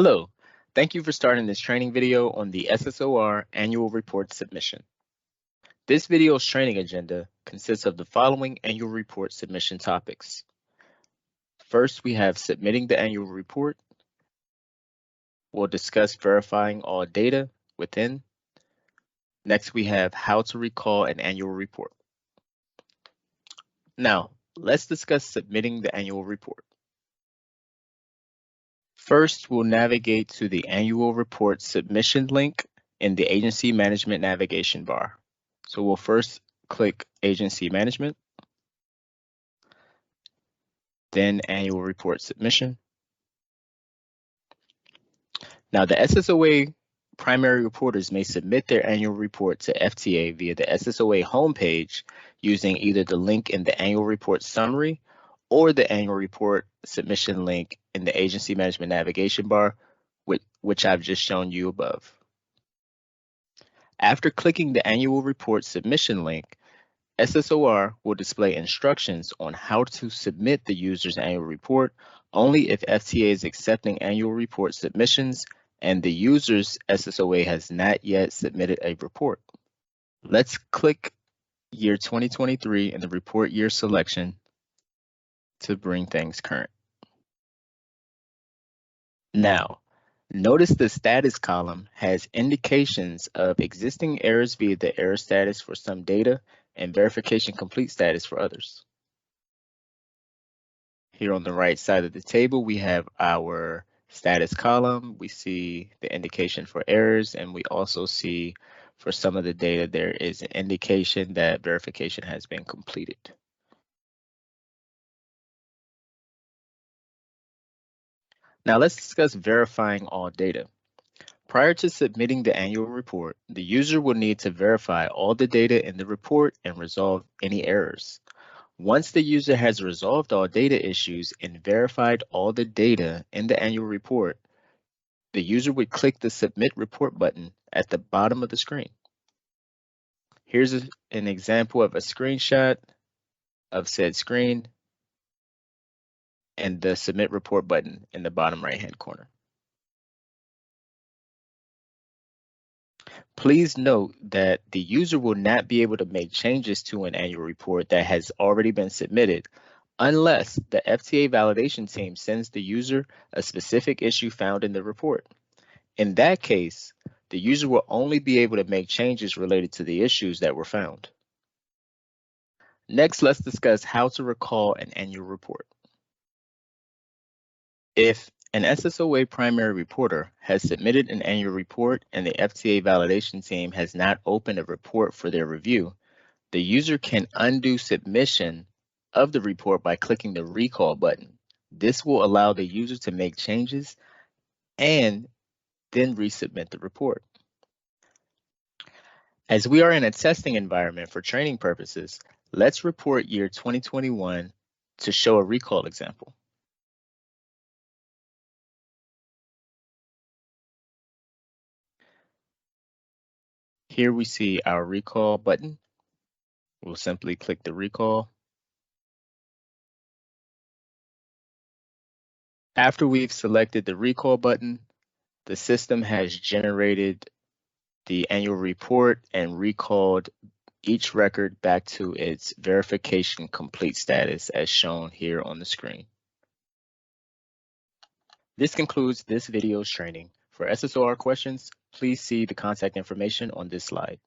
Hello, thank you for starting this training video on the SSOR annual report submission. This video's training agenda consists of the following annual report submission topics. First, we have submitting the annual report. We'll discuss verifying all data within. Next, we have how to recall an annual report. Now, let's discuss submitting the annual report. First, we'll navigate to the annual report submission link in the agency management navigation bar. So we'll first click Agency Management, then Annual Report Submission. Now, the SSOA primary reporters may submit their annual report to FTA via the SSOA homepage using either the link in the Annual Report Summary or the Annual Report Submission link in the Agency Management navigation bar, which I've just shown you above. After clicking the Annual Report Submission link, SSOR will display instructions on how to submit the user's annual report only if FTA is accepting annual report submissions and the user's SSOA has not yet submitted a report. Let's click year 2023 in the report year selection to bring things current. Now, notice the status column has indications of existing errors via the error status for some data and verification complete status for others. Here on the right side of the table, we have our status column. We see the indication for errors, and we also see for some of the data, there is an indication that verification has been completed. Now let's discuss verifying all data. Prior to submitting the annual report, the user will need to verify all the data in the report and resolve any errors. Once the user has resolved all data issues and verified all the data in the annual report, the user would click the Submit Report button at the bottom of the screen. Here's an example of a screenshot of said screen and the Submit Report button in the bottom right-hand corner. Please note that the user will not be able to make changes to an annual report that has already been submitted unless the FTA validation team sends the user a specific issue found in the report. In that case, the user will only be able to make changes related to the issues that were found. Next, let's discuss how to recall an annual report. If an SSOA primary reporter has submitted an annual report and the FTA validation team has not opened a report for their review, the user can undo submission of the report by clicking the recall button. This will allow the user to make changes and then resubmit the report. As we are in a testing environment for training purposes, let's report year 2021 to show a recall example. Here we see our recall button. We'll simply click the recall. After we've selected the recall button, the system has generated the annual report and recalled each record back to its verification complete status as shown here on the screen. This concludes this video's training. For SSOR questions, please see the contact information on this slide.